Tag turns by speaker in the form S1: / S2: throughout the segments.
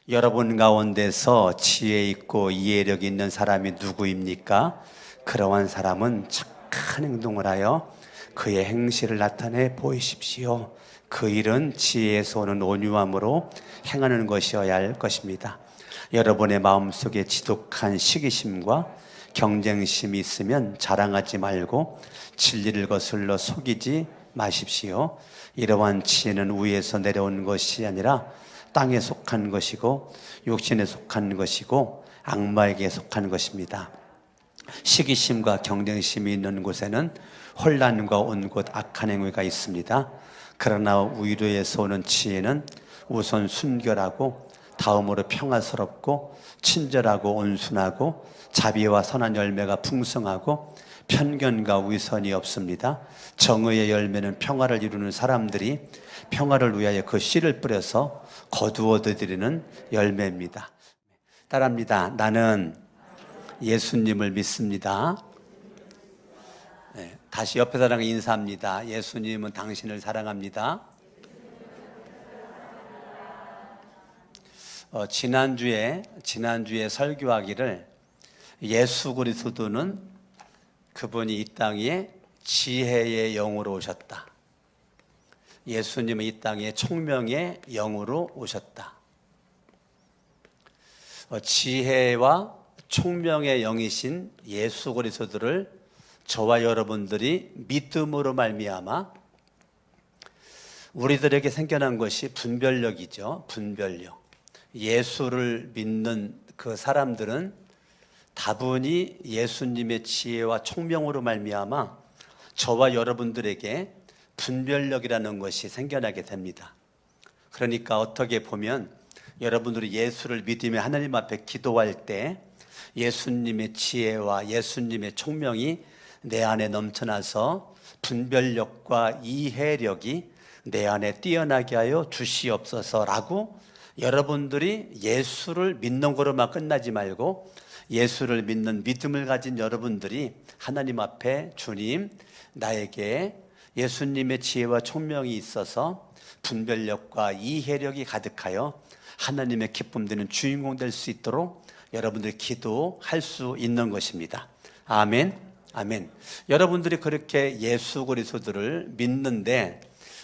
S1: 여러분 가운데서 지혜 있고 이해력 있는 사람이 누구입니까? 그러한 사람은 착한 행동을 하여 그의 행실을 나타내 보이십시오. 그 일은 지혜에서 오는 온유함으로 행하는 것이어야 할 것입니다. 여러분의 마음속에 지독한 시기심과 경쟁심이 있으면 자랑하지 말고 진리를 거슬러 속이지 마십시오. 이러한 지혜는 위에서 내려온 것이 아니라 땅에 속한 것이고 육신에 속한 것이고 악마에게 속한 것입니다. 시기심과 경쟁심이 있는 곳에는 혼란과 온갖 악한 행위가 있습니다. 그러나 위로에서 오는 지혜는 우선 순결하고 다음으로 평화스럽고 친절하고 온순하고 자비와 선한 열매가 풍성하고 편견과 위선이 없습니다. 정의의 열매는 평화를 이루는 사람들이 평화를 위하여 그 씨를 뿌려서 거두어드리는 열매입니다. 따라합니다. 나는 예수님을 믿습니다. 다시 옆에 사람과 인사합니다. 예수님은 당신을 사랑합니다. 지난주에 설교하기를 예수 그리스도는 그분이 이 땅에 지혜의 영으로 오셨다. 예수님은 이 땅에 총명의 영으로 오셨다. 지혜와 총명의 영이신 예수 그리스도를 저와 여러분들이 믿음으로 말미암아 우리들에게 생겨난 것이 분별력이죠. 분별력. 예수를 믿는 그 사람들은 다분히 예수님의 지혜와 총명으로 말미암아 저와 여러분들에게 분별력이라는 것이 생겨나게 됩니다. 그러니까 어떻게 보면 여러분들이 예수를 믿으며 하나님 앞에 기도할 때 예수님의 지혜와 예수님의 총명이 내 안에 넘쳐나서 분별력과 이해력이 내 안에 뛰어나게 하여 주시옵소서라고 여러분들이 예수를 믿는 거로만 끝나지 말고 예수를 믿는 믿음을 가진 여러분들이 하나님 앞에 주님, 나에게 예수님의 지혜와 총명이 있어서 분별력과 이해력이 가득하여 하나님의 기쁨 되는 주인공 될 수 있도록 여러분들이 기도할 수 있는 것입니다. 아멘, 아멘. 여러분들이 그렇게 예수 그리스도를 믿는데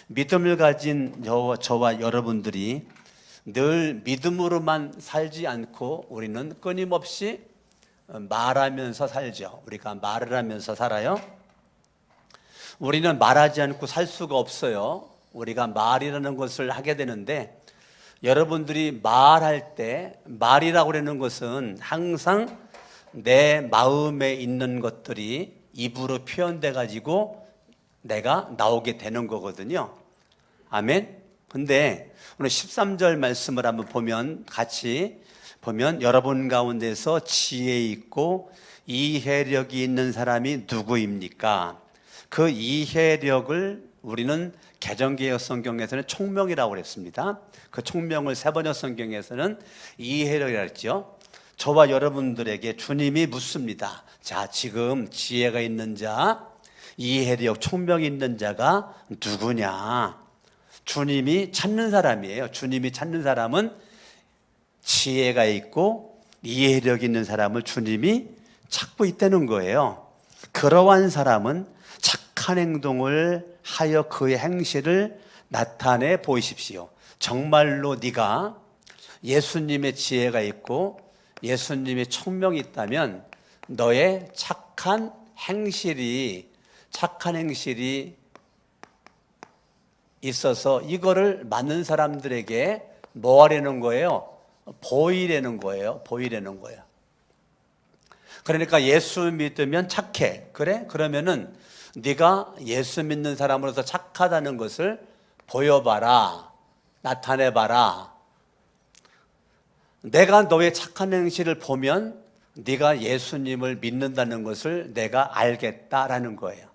S1: 믿음을 가진 저와 여러분들이 늘 믿음으로만 살지 않고 우리는 끊임없이 말하면서 살죠. 우리가 말을 하면서 살아요. 우리는 말하지 않고 살 수가 없어요. 우리가 말이라는 것을 하게 되는데 여러분들이 말할 때 말이라고 하는 것은 항상 내 마음에 있는 것들이 입으로 표현돼 가지고 내가 나오게 되는 거거든요. 아멘. 근데 오늘 13절 말씀을 한번 보면 같이 보면 여러분 가운데서 지혜 있고 이해력이 있는 사람이 누구입니까? 그 이해력을 우리는 개정개혁 성경에서는 총명이라고 그랬습니다. 그 총명을 세번역 성경에서는 이해력이라고 했죠. 저와 여러분들에게 주님이 묻습니다. 자, 지금 지혜가 있는 자, 이해력, 총명이 있는 자가 누구냐? 주님이 찾는 사람이에요. 주님이 찾는 사람은 지혜가 있고 이해력 있는 사람을 주님이 찾고 있다는 거예요. 그러한 사람은 착한 행동을 하여 그의 행실을 나타내 보이십시오. 정말로 네가 예수님의 지혜가 있고 예수님의 총명이 있다면 너의 착한 행실이 있어서 이거를 맞는 사람들에게 뭐 하려는 거예요? 보이려는 거예요. 보이려는 거예요. 그러니까 예수 믿으면 착해. 그래? 그러면은 네가 예수 믿는 사람으로서 착하다는 것을 보여봐라. 나타내봐라. 내가 너의 착한 행실을 보면 네가 예수님을 믿는다는 것을 내가 알겠다라는 거예요.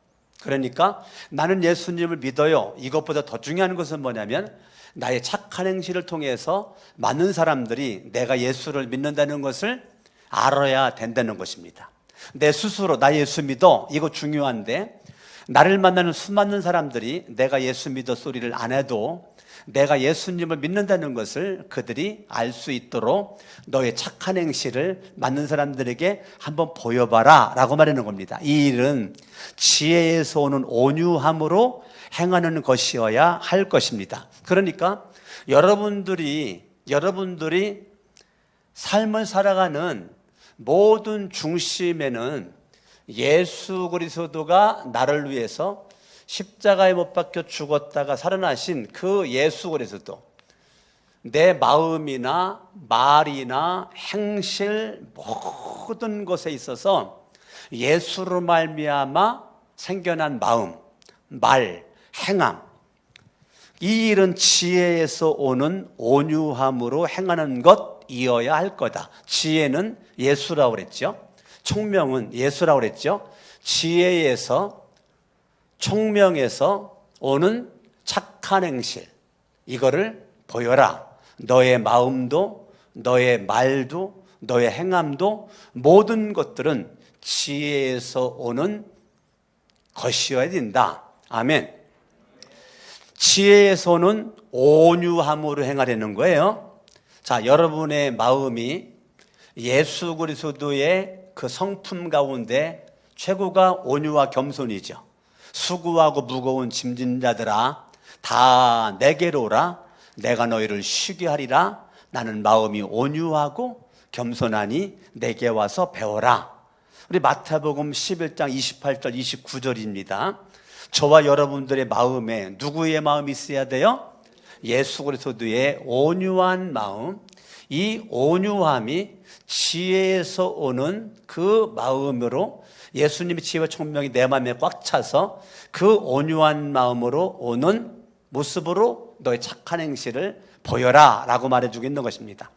S1: 그러니까 나는 예수님을 믿어요. 이것보다 더 중요한 것은 뭐냐면 나의 착한 행실을 통해서 많은 사람들이 내가 예수를 믿는다는 것을 알아야 된다는 것입니다. 내 스스로 나 예수 믿어 이거 중요한데 나를 만나는 수많은 사람들이 내가 예수 믿어 소리를 안 해도 내가 예수님을 믿는다는 것을 그들이 알 수 있도록 너의 착한 행실을 맞는 사람들에게 한번 보여봐라 라고 말하는 겁니다. 이 일은 지혜에서 오는 온유함으로 행하는 것이어야 할 것입니다. 그러니까 여러분들이 삶을 살아가는 모든 중심에는 예수 그리스도가 나를 위해서 십자가에 못 박혀 죽었다가 살아나신 그 예수 그리스도, 내 마음이나 말이나 행실 모든 것에 있어서 예수로 말미암아 생겨난 마음, 말, 행함, 이 일은 지혜에서 오는 온유함으로 행하는 것이어야 할 거다. 지혜는 예수라고 그랬죠. 총명은 예수라고 그랬죠. 지혜에서, 총명에서 오는 착한 행실, 이거를 보여라. 너의 마음도, 너의 말도, 너의 행함도 모든 것들은 지혜에서 오는 것이어야 된다. 아멘. 지혜에서 오는 온유함으로 행하려는 거예요. 자, 여러분의 마음이 예수 그리스도의 그 성품 가운데 최고가 온유와 겸손이죠. 수고하고 무거운 짐진 자들아 다 내게로 오라. 내가 너희를 쉬게 하리라. 나는 마음이 온유하고 겸손하니 내게 와서 배워라. 우리 마태복음 11장 28절 29절입니다. 저와 여러분들의 마음에 누구의 마음이 있어야 돼요? 예수 그리스도의 온유한 마음. 이 온유함이 지혜에서 오는 그 마음으로, 예수님의 지혜와 총명이 내 마음에 꽉 차서 그 온유한 마음으로 오는 모습으로 너의 착한 행실을 보여라 라고 말해주고 있는 것입니다.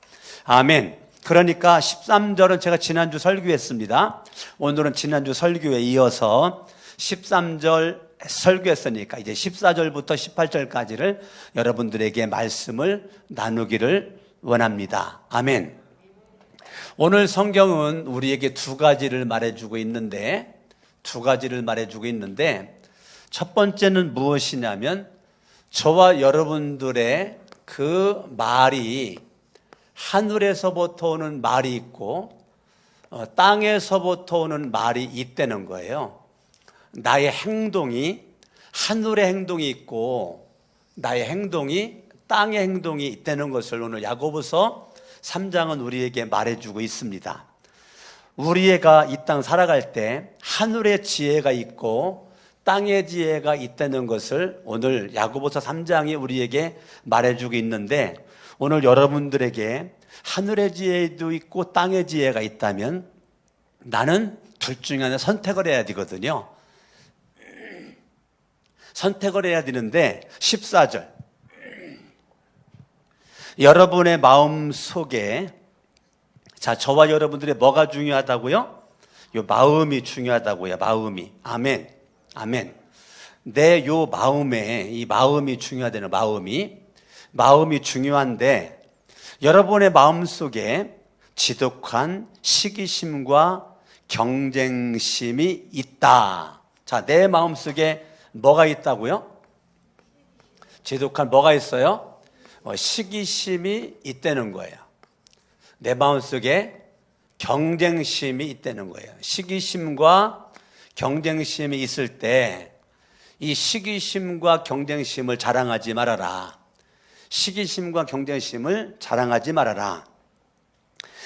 S1: 아멘. 그러니까 13절은 제가 지난주 설교했습니다. 오늘은 지난주 설교에 이어서 13절 설교했으니까 이제 14절부터 18절까지를 여러분들에게 말씀을 나누기를 원합니다. 아멘. 오늘 성경은 우리에게 두 가지를 말해주고 있는데 첫 번째는 무엇이냐면 저와 여러분들의 그 말이 하늘에서부터 오는 말이 있고 땅에서부터 오는 말이 있다는 거예요. 나의 행동이 하늘의 행동이 있고 나의 행동이 땅의 행동이 있다는 것을 오늘 야고보서 3장은 우리에게 말해주고 있습니다. 우리가 이 땅 살아갈 때 하늘의 지혜가 있고 땅의 지혜가 있다는 것을 오늘 야고보서 3장이 우리에게 말해주고 있는데, 오늘 여러분들에게 하늘의 지혜도 있고 땅의 지혜가 있다면 나는 둘 중에 하나 선택을 해야 되거든요. 선택을 해야 되는데 14절, 여러분의 마음 속에, 자, 저와 여러분들의 뭐가 중요하다고요? 요 마음이 중요하다고요. 마음이. 아멘. 아멘. 내 요 마음에, 이 마음이 중요하다는, 마음이 중요한데 여러분의 마음 속에 지독한 시기심과 경쟁심이 있다. 자, 내 마음 속에 뭐가 있다고요? 지독한 뭐가 있어요? 시기심이 있다는 거예요. 내 마음속에 경쟁심이 있다는 거예요. 시기심과 경쟁심이 있을 때 이 시기심과 경쟁심을 자랑하지 말아라. 시기심과 경쟁심을 자랑하지 말아라.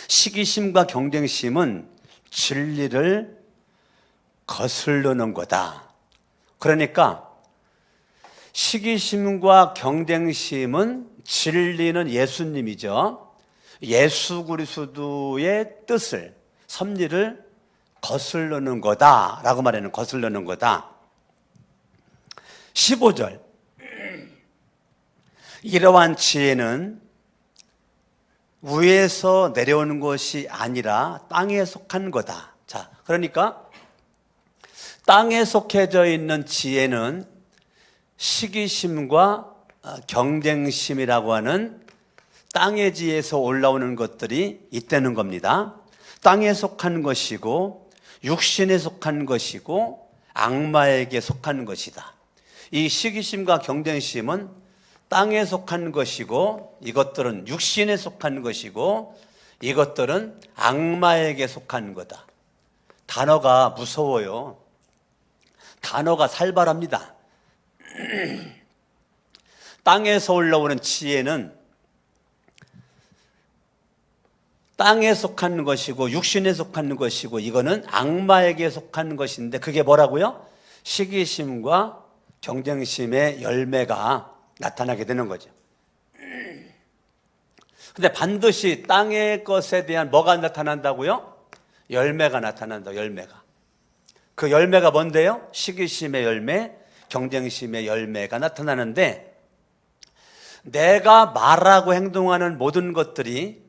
S1: 시기심과 경쟁심은 진리를 거스르는 거다. 그러니까 시기심과 경쟁심은, 진리는 예수님이죠. 예수 그리스도의 뜻을, 섭리를 거스르는 거다라고 말하는, 거스르는 거다. 15절, 이러한 지혜는 위에서 내려오는 것이 아니라 땅에 속한 거다. 자, 그러니까 땅에 속해져 있는 지혜는 시기심과 경쟁심이라고 하는 땅의 지혜에서 올라오는 것들이 있다는 겁니다. 땅에 속한 것이고 육신에 속한 것이고 악마에게 속한 것이다. 이 시기심과 경쟁심은 땅에 속한 것이고 이것들은 육신에 속한 것이고 이것들은 악마에게 속한 거다. 단어가 무서워요. 단어가 살벌합니다. 땅에서 올라오는 지혜는 땅에 속한 것이고 육신에 속한 것이고 이거는 악마에게 속한 것인데 그게 뭐라고요? 시기심과 경쟁심의 열매가 나타나게 되는 거죠. 근데 반드시 땅의 것에 대한 뭐가 나타난다고요? 열매가 나타난다. 열매가. 그 열매가 뭔데요? 시기심의 열매, 경쟁심의 열매가 나타나는데 내가 말하고 행동하는 모든 것들이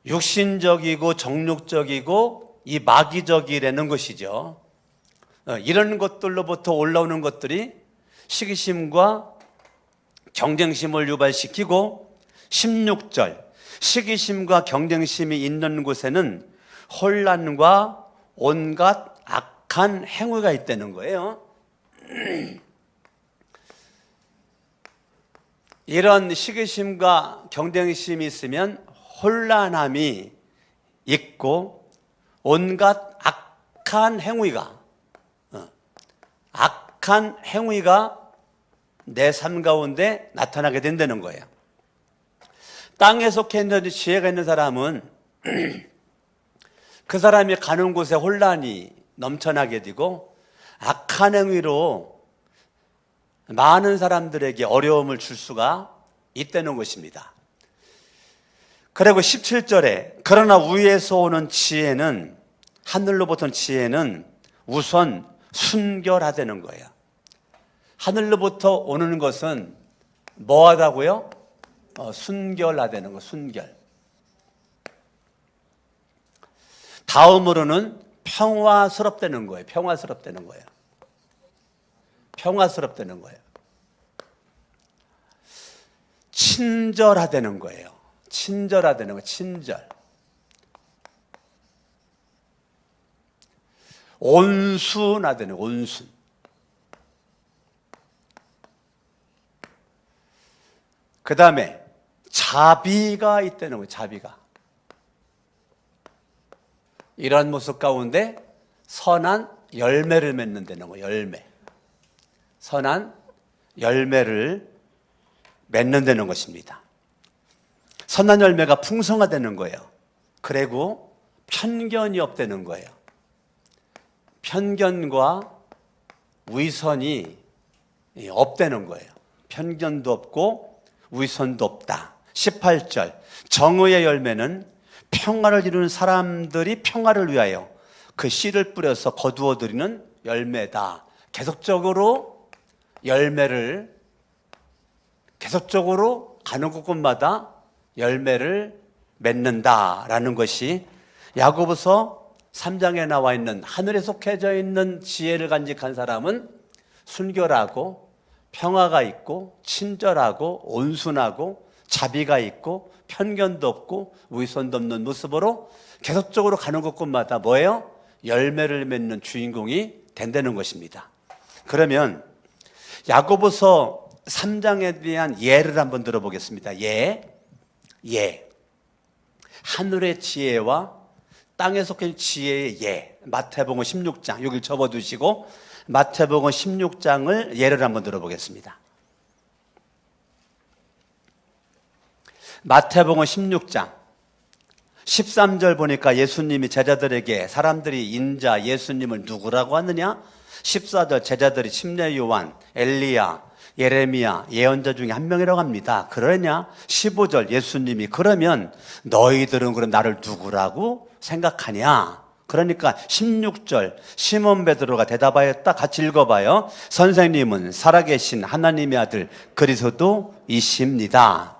S1: 육신적이고 정욕적이고 이 마귀적이라는 것이죠. 이런 것들로부터 올라오는 것들이 시기심과 경쟁심을 유발시키고 16절 시기심과 경쟁심이 있는 곳에는 혼란과 온갖 악한 행위가 있다는 거예요. 이런 시기심과 경쟁심이 있으면 혼란함이 있고 온갖 악한 행위가 내 삶 가운데 나타나게 된다는 거예요. 땅에 속해 있는 지혜가 있는 사람은 그 사람이 가는 곳에 혼란이 넘쳐나게 되고 악한 행위로 많은 사람들에게 어려움을 줄 수가 있다는 것입니다. 그리고 17절에 그러나 위에서 오는 지혜는 하늘로부터 지혜는 우선 순결하다는 거예요. 하늘로부터 오는 것은 뭐하다고요? 순결하다는 거, 순결. 다음으로는 평화스럽다는 거예요. 평화스럽다는 거예요. 평화스럽다는 거예요. 친절하다는 거예요. 친절하다는 거, 친절. 온순하다는 거, 온순. 그 다음에 자비가 있다는 거예요, 자비가. 이러한 모습 가운데 선한 열매를 맺는다는 거예요, 열매. 선한 열매를 맺는다는 것입니다. 선한 열매가 풍성하다는 거예요. 그리고 편견이 없다는 거예요. 편견과 위선이 없다는 거예요. 편견도 없고 위선도 없다. 18절 정의의 열매는 평화를 이루는 사람들이 평화를 위하여 그 씨를 뿌려서 거두어들이는 열매다. 계속적으로 열매를 계속적으로 가는 곳곳마다 열매를 맺는다라는 것이 야고보서 3장에 나와 있는 하늘에 속해져 있는 지혜를 간직한 사람은 순결하고 평화가 있고 친절하고 온순하고 자비가 있고 편견도 없고 위선도 없는 모습으로 계속적으로 가는 곳곳마다 뭐예요? 열매를 맺는 주인공이 된다는 것입니다. 그러면 야고보서 3장에 대한 예를 한번 들어보겠습니다. 예. 하늘의 지혜와 땅에 속해 있는 지혜의 예. 마태복음 16장 여기 접어두시고 마태복음 16장을 예를 한번 들어보겠습니다. 마태복음 16장 13절 보니까 예수님이 제자들에게 사람들이 인자 예수님을 누구라고 하느냐? 14절 제자들이 침례 요한, 엘리야, 예레미야, 예언자 중에 한 명이라고 합니다. 그러냐? 15절 예수님이 그러면 너희들은 그럼 나를 누구라고 생각하냐? 그러니까 16절 시몬 베드로가 대답하였다. 같이 읽어봐요. 선생님은 살아계신 하나님의 아들 그리스도이십니다.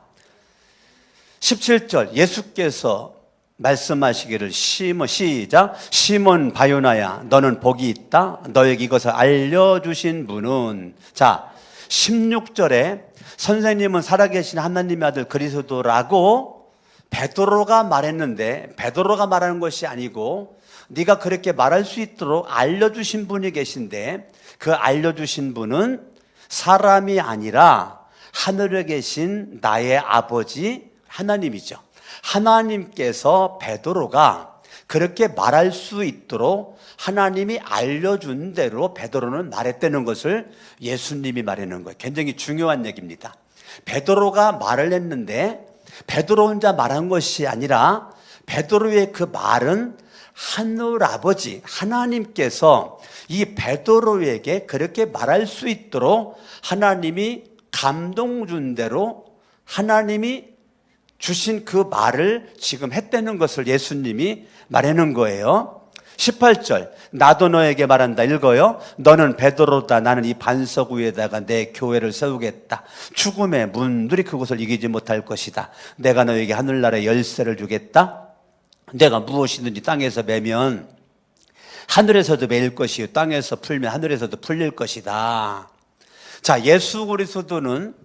S1: 17절 예수께서 말씀하시기를 시작 시몬 바요나야 너는 복이 있다. 너에게 이것을 알려주신 분은 자 16절에 선생님은 살아계신 하나님의 아들 그리스도라고 베드로가 말했는데 베드로가 말하는 것이 아니고 네가 그렇게 말할 수 있도록 알려주신 분이 계신데 그 알려주신 분은 사람이 아니라 하늘에 계신 나의 아버지 하나님이죠. 하나님께서 베드로가 그렇게 말할 수 있도록 하나님이 알려준 대로 베드로는 말했다는 것을 예수님이 말하는 거예요. 굉장히 중요한 얘기입니다. 베드로가 말을 했는데 베드로 혼자 말한 것이 아니라 베드로의 그 말은 하늘 아버지 하나님께서 이 베드로에게 그렇게 말할 수 있도록 하나님이 감동 준 대로 하나님이 주신 그 말을 지금 했다는 것을 예수님이 말하는 거예요. 18절 나도 너에게 말한다. 읽어요. 너는 베드로다. 나는 이 반석 위에다가 내 교회를 세우겠다. 죽음의 문들이 그곳을 이기지 못할 것이다. 내가 너에게 하늘나라의 열쇠를 주겠다. 내가 무엇이든지 땅에서 매면 하늘에서도 매일 것이요 땅에서 풀면 하늘에서도 풀릴 것이다. 자, 예수 그리스도는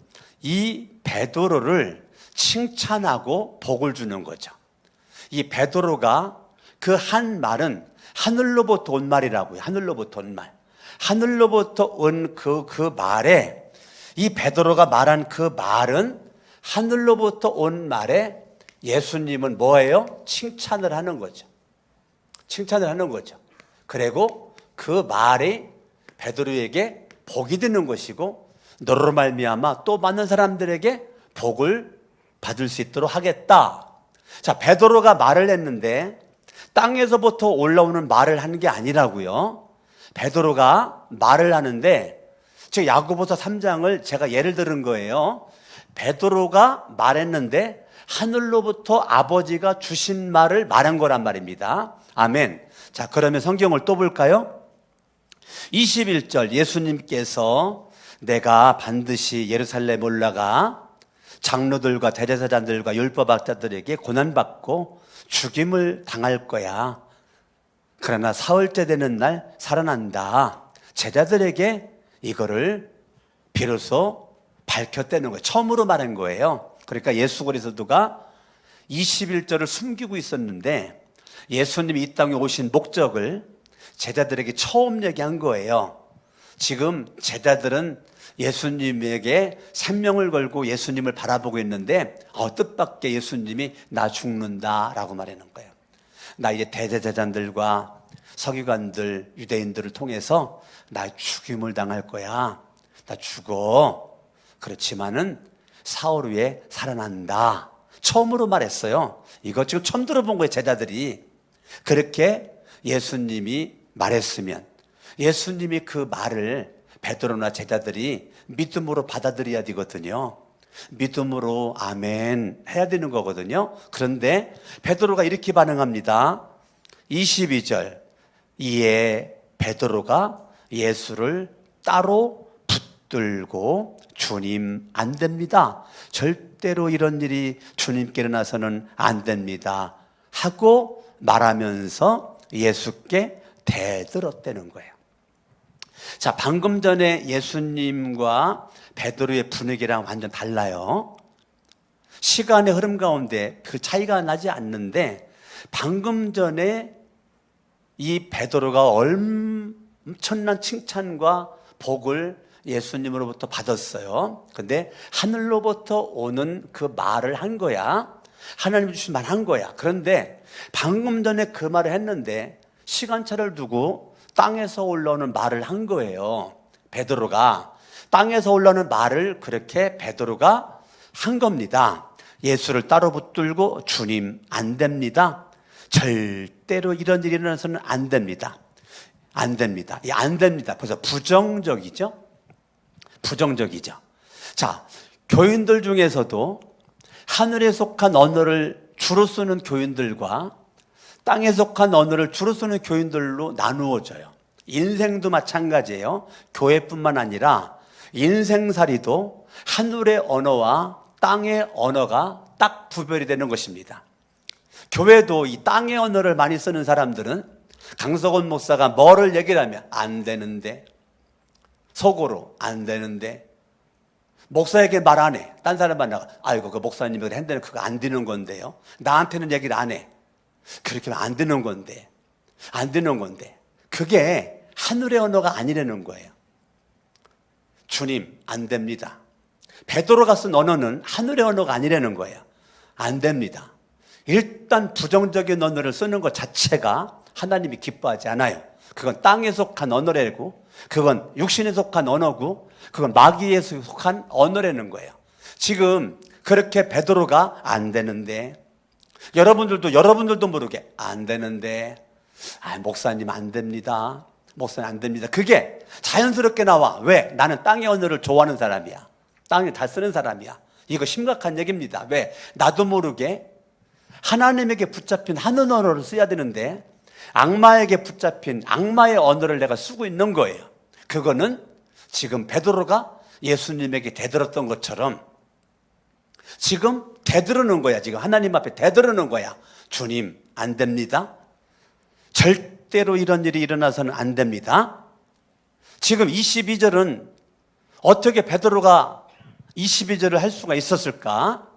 S1: 이 베드로를 칭찬하고 복을 주는 거죠. 이 베드로가 그 한 말은 하늘로부터 온 말이라고요. 하늘로부터 온 말. 하늘로부터 온 그 말에 이 베드로가 말한 그 말은 하늘로부터 온 말에 예수님은 뭐예요? 칭찬을 하는 거죠. 칭찬을 하는 거죠. 그리고 그 말이 베드로에게 복이 되는 것이고 너로 말미암아 또 많은 사람들에게 복을 받을 수 있도록 하겠다. 자, 베드로가 말을 했는데 땅에서부터 올라오는 말을 하는 게 아니라고요. 베드로가 말을 하는데 즉 야고보서 3장을 제가 예를 들은 거예요. 베드로가 말했는데 하늘로부터 아버지가 주신 말을 말한 거란 말입니다. 아멘. 자, 그러면 성경을 또 볼까요? 21절 예수님께서 내가 반드시 예루살렘 올라가 장로들과 대제사장들과 율법학자들에게 고난받고 죽임을 당할 거야. 그러나 사흘째 되는 날 살아난다. 제자들에게 이거를 비로소 밝혔다는 거예요. 처음으로 말한 거예요. 그러니까 예수 그리스도가 21절을 숨기고 있었는데 예수님이 이 땅에 오신 목적을 제자들에게 처음 얘기한 거예요. 지금 제자들은 예수님에게 생명을 걸고 예수님을 바라보고 있는데 뜻밖의 예수님이 나 죽는다라고 말하는 거예요. 나 이제 대제사장들과 서기관들, 유대인들을 통해서 나 죽임을 당할 거야. 나 죽어. 그렇지만은 사흘 후에 살아난다. 처음으로 말했어요. 이거 지금 처음 들어본 거예요, 제자들이. 그렇게 예수님이 말했으면 예수님이 그 말을 베드로나 제자들이 믿음으로 받아들여야 되거든요. 믿음으로 아멘 해야 되는 거거든요. 그런데 베드로가 이렇게 반응합니다. 22절 이에 베드로가 예수를 따로 붙들고 주님 안 됩니다. 절대로 이런 일이 주님께 일어나서는 안 됩니다. 하고 말하면서 예수께 대들었다는 거예요. 자, 방금 전에 예수님과 베드로의 분위기랑 완전 달라요. 시간의 흐름 가운데 그 차이가 나지 않는데 방금 전에 이 베드로가 엄청난 칭찬과 복을 예수님으로부터 받았어요. 근데 하늘로부터 오는 그 말을 한 거야. 하나님 주신 말 한 거야. 그런데 방금 전에 그 말을 했는데 시간차를 두고 땅에서 올라오는 말을 한 거예요. 베드로가 땅에서 올라오는 말을 그렇게 베드로가 한 겁니다. 예수를 따로 붙들고 주님 안 됩니다. 절대로 이런 일이 일어나서는 안 됩니다. 안 됩니다. 안 됩니다. 벌써 부정적이죠? 부정적이죠. 자, 교인들 중에서도 하늘에 속한 언어를 주로 쓰는 교인들과 땅에 속한 언어를 주로 쓰는 교인들로 나누어져요. 인생도 마찬가지예요. 교회뿐만 아니라 인생살이도 하늘의 언어와 땅의 언어가 딱 구별이 되는 것입니다. 교회도 이 땅의 언어를 많이 쓰는 사람들은 강석원 목사가 뭐를 얘기를 하면 안 되는데, 속으로 안 되는데, 목사에게 말 안 해. 딴 사람 만나가 아이고 그 목사님이 핸드는 그거 안 되는 건데요. 나한테는 얘기를 안 해. 그렇게 하면 안 되는 건데. 안 되는 건데 그게 하늘의 언어가 아니라는 거예요. 주님, 안 됩니다. 베드로가 쓴 언어는 하늘의 언어가 아니라는 거예요. 안 됩니다. 일단 부정적인 언어를 쓰는 것 자체가 하나님이 기뻐하지 않아요. 그건 땅에 속한 언어라고, 그건 육신에 속한 언어고, 그건 마귀에 속한 언어라는 거예요. 지금 그렇게 베드로가 안 되는데, 여러분들도 모르게 안 되는데, 목사님 안 됩니다. 목사님 안 됩니다. 그게 자연스럽게 나와. 왜? 나는 땅의 언어를 좋아하는 사람이야. 땅에 잘 쓰는 사람이야. 이거 심각한 얘기입니다. 왜? 나도 모르게 하나님에게 붙잡힌 하늘 언어를 써야 되는데 악마에게 붙잡힌 악마의 언어를 내가 쓰고 있는 거예요. 그거는 지금 베드로가 예수님에게 대들었던 것처럼 지금 대들으는 거야. 지금 하나님 앞에 대들으는 거야. 주님, 안 됩니다. 절대로 이런 일이 일어나서는 안 됩니다. 지금 22절은 어떻게 베드로가 22절을 할 수가 있었을까?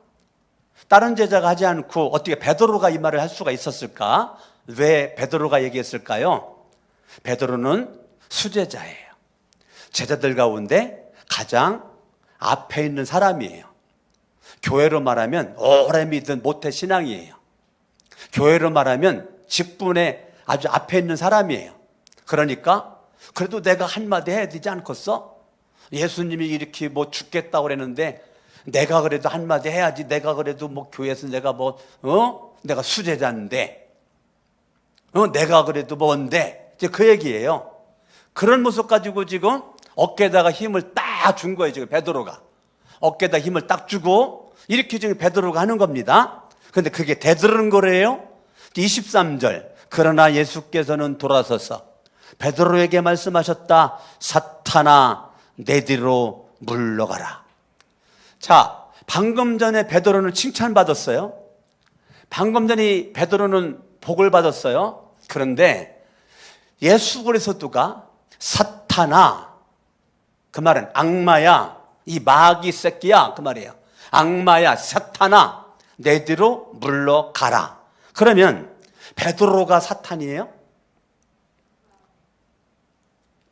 S1: 다른 제자가 하지 않고 어떻게 베드로가 이 말을 할 수가 있었을까? 왜 베드로가 얘기했을까요? 베드로는 수제자예요. 제자들 가운데 가장 앞에 있는 사람이에요. 교회로 말하면 오래 믿은 모태 신앙이에요. 교회로 말하면 직분에 아주 앞에 있는 사람이에요. 그러니까 그래도 내가 한마디 해야 되지 않겠어? 예수님이 이렇게 뭐 죽겠다고 그랬는데 내가 그래도 한마디 해야지. 내가 그래도 뭐 교회에서 내가 내가 수제자인데 내가 그래도 뭔데, 이제 그 얘기예요. 그런 모습 가지고 지금 어깨에다가 힘을 딱 준 거예요. 지금 베드로가 어깨에다 힘을 딱 주고 이렇게 지금 베드로가 하는 겁니다. 그런데 그게 대들은 거래요. 23절, 그러나 예수께서는 돌아서서 베드로에게 말씀하셨다. 사탄아, 내 뒤로 물러가라. 자, 방금 전에 베드로는 칭찬받았어요. 방금 전에 베드로는 복을 받았어요. 그런데 예수 그리스도가 사탄아, 그 말은 악마야, 이 마귀 새끼야, 그 말이에요. 악마야, 사탄아, 내 뒤로 물러가라. 그러면 베드로가 사탄이에요?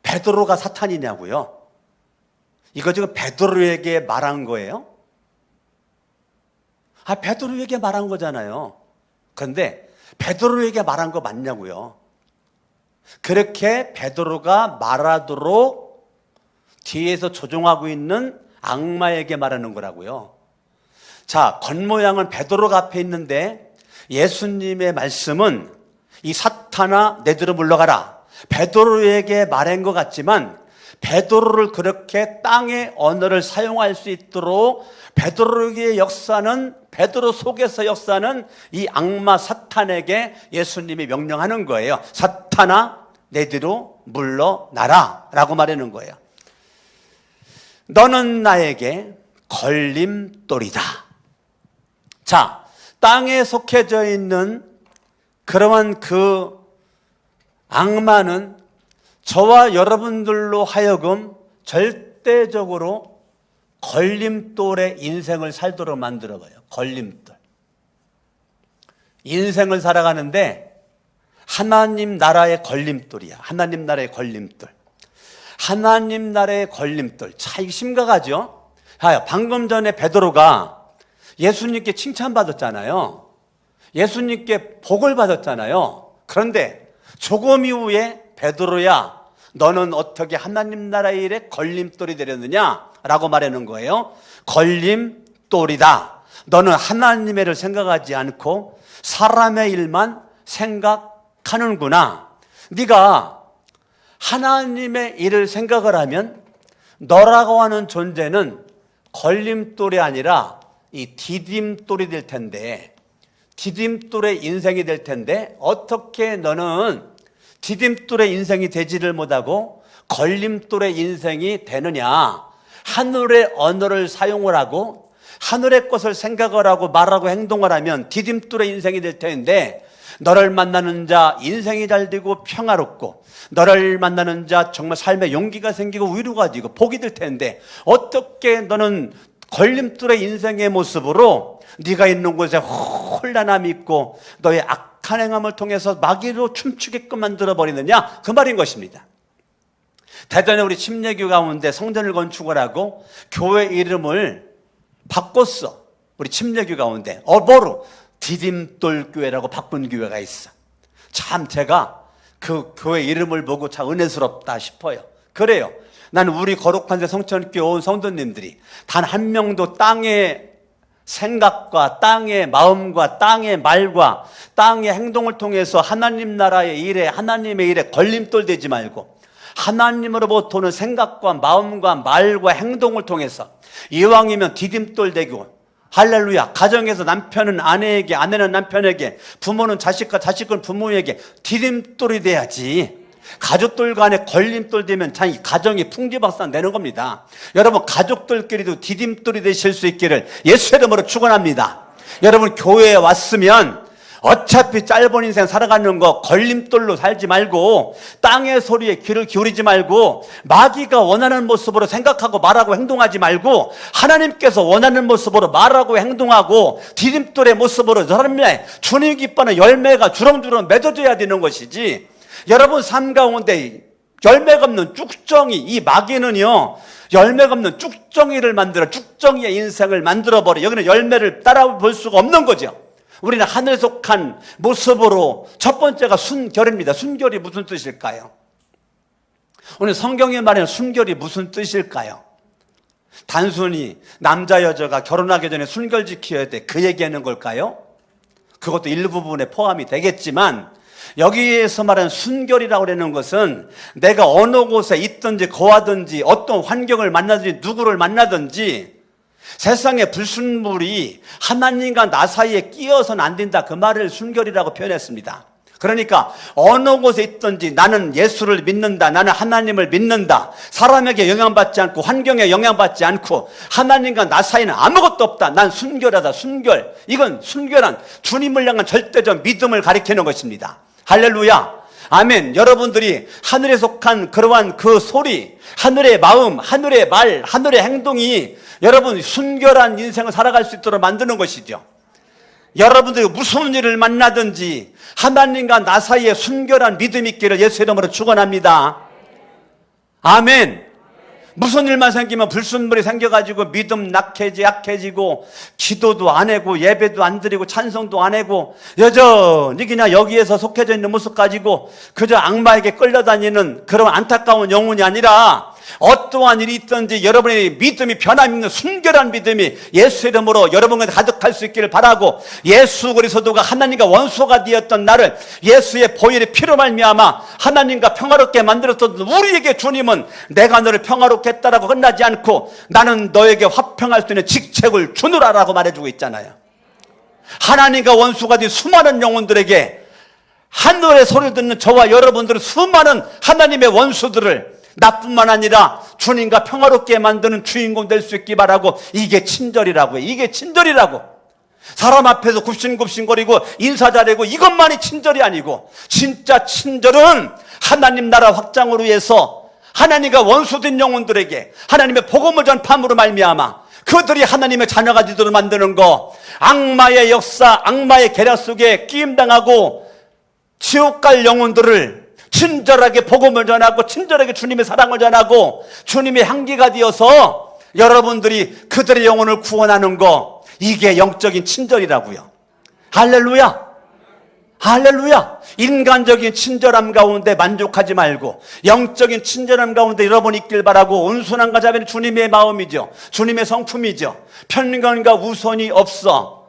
S1: 베드로가 사탄이냐고요? 이거 지금 베드로에게 말한 거예요? 베드로에게 말한 거잖아요. 그런데 베드로에게 말한 거 맞냐고요? 그렇게 베드로가 말하도록 뒤에서 조종하고 있는 악마에게 말하는 거라고요. 자, 겉모양은 베드로가 앞에 있는데 예수님의 말씀은 이 사탄아, 내 뒤로 물러가라. 베드로에게 말한 것 같지만 베드로를 그렇게 땅의 언어를 사용할 수 있도록 베드로의 역사는, 베드로 속에서 역사는 이 악마 사탄에게 예수님이 명령하는 거예요. 사탄아, 내 뒤로 물러나라 라고 말하는 거예요. 너는 나에게 걸림돌이다. 자, 땅에 속해져 있는 그러한 그 악마는 저와 여러분들로 하여금 절대적으로 걸림돌의 인생을 살도록 만들어봐요. 걸림돌. 인생을 살아가는데 하나님 나라의 걸림돌이야. 하나님 나라의 걸림돌. 하나님 나라의 걸림돌. 참 심각하죠? 방금 전에 베드로가 예수님께 칭찬받았잖아요. 예수님께 복을 받았잖아요. 그런데 조금 이후에 베드로야, 너는 어떻게 하나님 나라의 일에 걸림돌이 되렸느냐? 라고 말하는 거예요. 걸림돌이다. 너는 하나님의 일을 생각하지 않고 사람의 일만 생각하는구나. 네가 하나님의 일을 생각을 하면 너라고 하는 존재는 걸림돌이 아니라 이 디딤돌이 될 텐데, 디딤돌의 인생이 될 텐데 어떻게 너는 디딤돌의 인생이 되지를 못하고 걸림돌의 인생이 되느냐? 하늘의 언어를 사용을 하고 하늘의 것을 생각을 하고 말하고 행동을 하면 디딤돌의 인생이 될 텐데, 너를 만나는 자 인생이 잘 되고 평화롭고 너를 만나는 자 정말 삶에 용기가 생기고 위로가 되고 복이 될 텐데 어떻게 너는 걸림돌의 인생의 모습으로 네가 있는 곳에 혼란함이 있고 너의 악한 행함을 통해서 마귀로 춤추게끔 만들어버리느냐, 그 말인 것입니다. 대전에 우리 침례교 가운데 성전을 건축을 하고 교회 이름을 바꿨어. 우리 침례교 가운데 어버로 디딤돌교회라고 바꾼 교회가 있어. 참 제가 그 교회 이름을 보고 참 은혜스럽다 싶어요. 그래요. 나는 우리 거룩한 데 성천교회 온 성도님들이 단 한 명도 땅의 생각과 땅의 마음과 땅의 말과 땅의 행동을 통해서 하나님 나라의 일에, 하나님의 일에 걸림돌 되지 말고 하나님으로부터 오는 생각과 마음과 말과 행동을 통해서 이왕이면 디딤돌 되고, 할렐루야, 가정에서 남편은 아내에게, 아내는 남편에게, 부모는 자식과 자식은 부모에게 디딤돌이 돼야지. 가족들 간에 걸림돌 되면 참 이 가정이 풍지박산 되는 겁니다. 여러분, 가족들끼리도 디딤돌이 되실 수 있기를 예수의 이름으로 축원합니다. 여러분, 교회에 왔으면 어차피 짧은 인생 살아가는 거 걸림돌로 살지 말고, 땅의 소리에 귀를 기울이지 말고, 마귀가 원하는 모습으로 생각하고 말하고 행동하지 말고, 하나님께서 원하는 모습으로 말하고 행동하고 디딤돌의 모습으로 사람의 주님 기뻐하는 열매가 주렁주렁 맺어져야 되는 것이지, 여러분 삶 가운데 열매가 없는 쭉정이, 이 마귀는요 열매가 없는 쭉정이를 만들어, 쭉정이의 인생을 만들어버려. 여기는 열매를 따라볼 수가 없는 거죠. 우리는 하늘에 속한 모습으로, 첫 번째가 순결입니다. 순결이 무슨 뜻일까요? 오늘 성경에 말하는 순결이 무슨 뜻일까요? 단순히 남자 여자가 결혼하기 전에 순결 지켜야 돼, 그 얘기하는 걸까요? 그것도 일부분에 포함이 되겠지만, 여기에서 말하는 순결이라고 하는 것은 내가 어느 곳에 있든지 거하든지 어떤 환경을 만나든지 누구를 만나든지 세상의 불순물이 하나님과 나 사이에 끼어서는 안 된다, 그 말을 순결이라고 표현했습니다. 그러니까 어느 곳에 있든지 나는 예수를 믿는다, 나는 하나님을 믿는다, 사람에게 영향받지 않고 환경에 영향받지 않고 하나님과 나 사이는 아무것도 없다, 난 순결하다. 순결, 이건 순결한 주님을 향한 절대적 믿음을 가리키는 것입니다. 할렐루야, 아멘. 여러분들이 하늘에 속한 그러한 그 소리, 하늘의 마음, 하늘의 말, 하늘의 행동이 여러분 순결한 인생을 살아갈 수 있도록 만드는 것이죠. 여러분들이 무슨 일을 만나든지 하나님과 나 사이에 순결한 믿음이 있기를 예수의 이름으로 축원합니다. 아멘. 무슨 일만 생기면 불순물이 생겨가지고 믿음 약해지고 기도도 안 하고 예배도 안 드리고 찬송도 안 하고 여전히 그냥 여기에서 속해져 있는 모습 가지고 그저 악마에게 끌려다니는 그런 안타까운 영혼이 아니라, 어떠한 일이 있든지 여러분의 믿음이 변함없는 순결한 믿음이 예수의 이름으로 여러분에게 가득할 수 있기를 바라고, 예수 그리스도가 하나님과 원수가 되었던 나를 예수의 보혈의 피로 말미암아 하나님과 평화롭게 만들었던 우리에게 주님은 내가 너를 평화롭게 했다라고 끝나지 않고 나는 너에게 화평할 수 있는 직책을 주노라라고 말해주고 있잖아요. 하나님과 원수가 된 수많은 영혼들에게, 하늘의 소리를 듣는 저와 여러분들은 수많은 하나님의 원수들을 나뿐만 아니라 주님과 평화롭게 만드는 주인공 될 수 있기 바라고, 이게 친절이라고요. 이게 친절이라고. 사람 앞에서 굽신굽신거리고 인사 잘하고 이것만이 친절이 아니고, 진짜 친절은 하나님 나라 확장을 위해서 하나님과 원수된 영혼들에게 하나님의 복음을 전함으로 말미암아 그들이 하나님의 자녀가 되도록 만드는 거, 악마의 역사, 악마의 계략 속에 끼임당하고 지옥 갈 영혼들을 친절하게 복음을 전하고 친절하게 주님의 사랑을 전하고 주님의 향기가 되어서 여러분들이 그들의 영혼을 구원하는 거, 이게 영적인 친절이라고요. 할렐루야, 할렐루야. 인간적인 친절함 가운데 만족하지 말고 영적인 친절함 가운데 여러분이 있길 바라고, 온순함과 자비는 주님의 마음이죠. 주님의 성품이죠. 편견과 우선이 없어.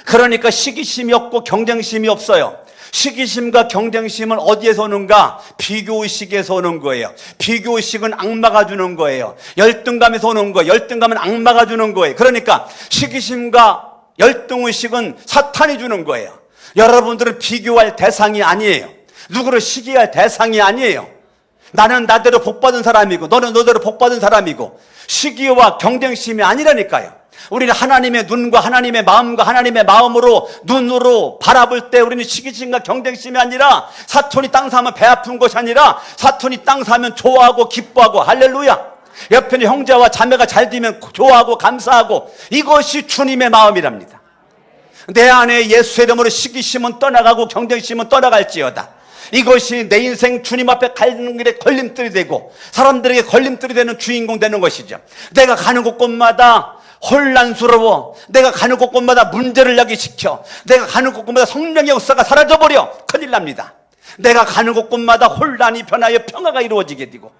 S1: 그러니까 시기심이 없고 경쟁심이 없어요. 시기심과 경쟁심은 어디에서 오는가? 비교의식에서 오는 거예요. 비교의식은 악마가 주는 거예요. 열등감에서 오는 거예요. 열등감은 악마가 주는 거예요. 그러니까 시기심과 열등의식은 사탄이 주는 거예요. 여러분들은 비교할 대상이 아니에요. 누구를 시기할 대상이 아니에요. 나는 나대로 복받은 사람이고 너는 너대로 복받은 사람이고, 시기와 경쟁심이 아니라니까요. 우리는 하나님의 눈과 하나님의 마음과 하나님의 마음으로 눈으로 바라볼 때 우리는 시기심과 경쟁심이 아니라, 사촌이 땅 사면 배 아픈 것이 아니라 사촌이 땅 사면 좋아하고 기뻐하고, 할렐루야, 옆에 있는 형제와 자매가 잘 되면 좋아하고 감사하고, 이것이 주님의 마음이랍니다. 내 안에 예수의 이름으로 시기심은 떠나가고 경쟁심은 떠나갈지어다. 이것이 내 인생 주님 앞에 가는 길에 걸림돌이 되고 사람들에게 걸림돌이 되는 주인공 되는 것이죠. 내가 가는 곳곳마다 혼란스러워, 내가 가는 곳곳마다 문제를 야기시켜, 내가 가는 곳곳마다 성령의 역사가 사라져버려 큰일 납니다. 내가 가는 곳곳마다 혼란이 변하여 평화가 이루어지게 되고,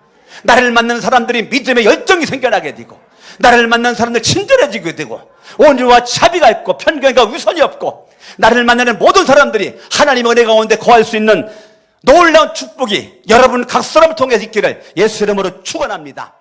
S1: 나를 만나는 사람들이 믿음의 열정이 생겨나게 되고, 나를 만나는 사람들 친절해지게 되고, 온유와 자비가 있고 편견과 위선이 없고, 나를 만나는 모든 사람들이 하나님의 은혜 가운데 거할 수 있는 놀라운 축복이 여러분 각 사람을 통해서 있기를 예수 이름으로 축원합니다.